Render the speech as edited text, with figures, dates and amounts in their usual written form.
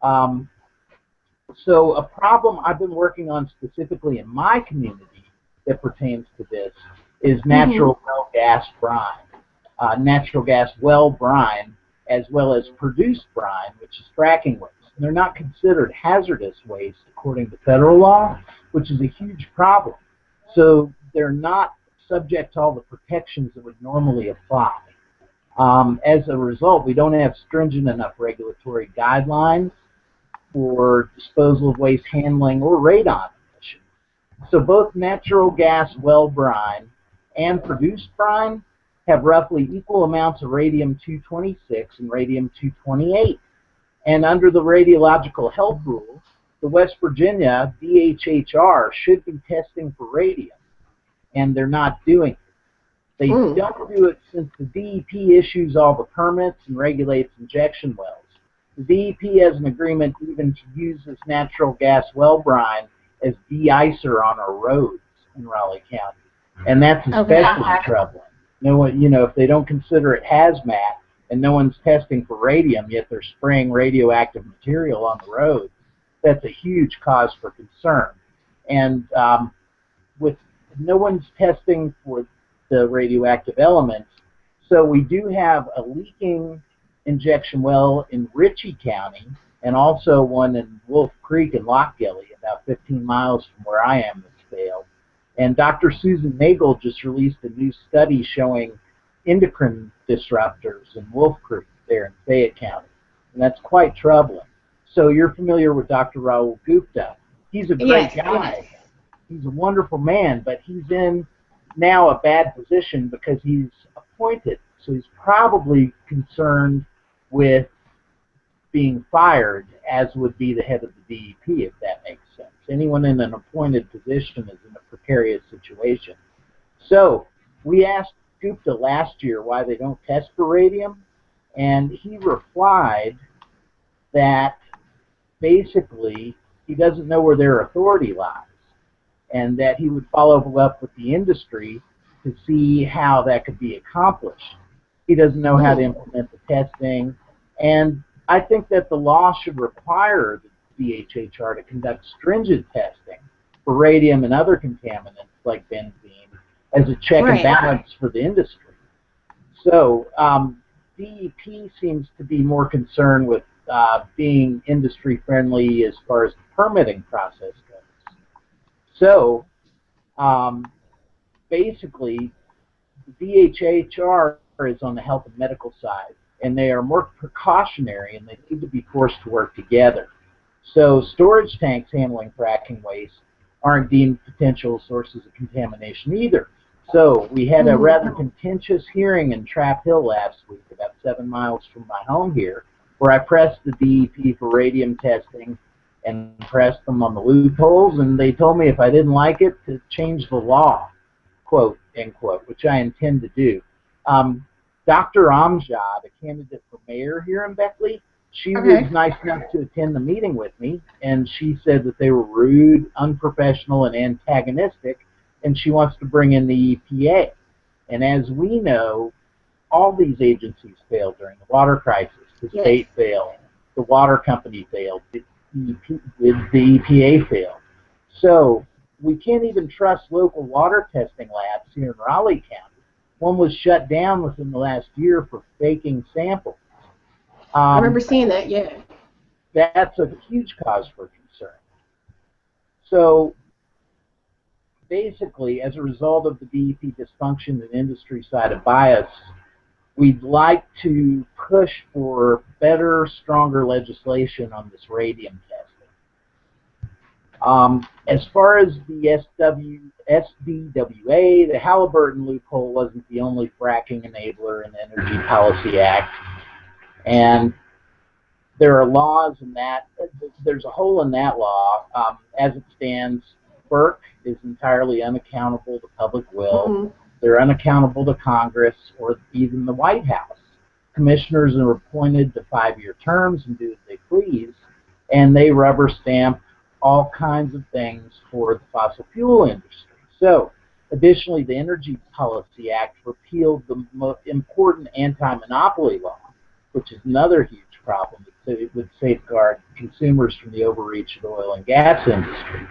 Um, so a problem I've been working on specifically in my community that pertains to this is natural well gas brine, natural gas well brine, as well as produced brine, which is fracking waste. And they're not considered hazardous waste according to federal law, which is a huge problem. So they're not subject to all the protections that would normally apply. As a result, we don't have stringent enough regulatory guidelines for disposal of waste handling or radon emissions. So both natural gas well brine and produced brine have roughly equal amounts of radium-226 and radium-228. And under the radiological health rules, the West Virginia DHHR should be testing for radium, and they're not doing it. They don't do it since the DEP issues all the permits and regulates injection wells. The DEP has an agreement even to use this natural gas well brine as de-icer on our roads in Raleigh County, and that's especially troubling. No one, if they don't consider it hazmat and no one's testing for radium, yet they're spraying radioactive material on the roads, that's a huge cause for concern. And with no one's testing for the radioactive elements, so we do have a leaking injection well in Ritchie County and also one in Wolf Creek and Lockgilly, about 15 miles from where I am, that's failed. And Dr. Susan Nagel just released a new study showing endocrine disruptors in Wolf Creek there in Fayette County. And that's quite troubling. So you're familiar with Dr. Rahul Gupta. He's a great guy. Yes. He's a wonderful man, but he's in now a bad position because he's appointed. So he's probably concerned with being fired, as would be the head of the DEP, if that makes sense. Anyone in an appointed position is in a precarious situation. So we asked Gupta last year why they don't test for radium, and he replied that basically he doesn't know where their authority lies, and that he would follow up with the industry to see how that could be accomplished. He doesn't know how to implement the testing, and I think that the law should require the DHHR to conduct stringent testing for radium and other contaminants like benzene as a check and balance for the industry. So DEP seems to be more concerned with being industry friendly as far as the permitting process goes. So basically, the DHHR is on the health and medical side, and they are more precautionary, and they need to be forced to work together. So storage tanks handling fracking waste aren't deemed potential sources of contamination either. So we had a rather contentious hearing in Trap Hill last week, about 7 miles from my home here, where I pressed the DEP for radium testing and pressed them on the loopholes, and they told me if I didn't like it, to change the law, quote, end quote, which I intend to do. Dr. Amjad, a candidate for mayor here in Beckley, she was nice enough to attend the meeting with me, and she said that they were rude, unprofessional, and antagonistic, and she wants to bring in the EPA. And as we know, all these agencies failed during the water crisis. The state failed, the water company failed, the EPA failed. So we can't even trust local water testing labs here in Raleigh County. One was shut down within the last year for faking samples. I remember seeing that, That's a huge cause for concern. So basically, as a result of the DEP dysfunction and industry-side bias, we'd like to push for better, stronger legislation on this radium testing. As far as the SBWA, the Halliburton loophole wasn't the only fracking enabler in the Energy Policy Act. And there are laws in that. There's a hole in that law. As it stands, FERC is entirely unaccountable to public will. They're unaccountable to Congress or even the White House. Commissioners are appointed to 5-year terms and do as they please, and they rubber stamp all kinds of things for the fossil fuel industry. So, additionally, the Energy Policy Act repealed the most important anti-monopoly law, which is another huge problem. It would safeguard consumers from the overreach of the oil and gas industry.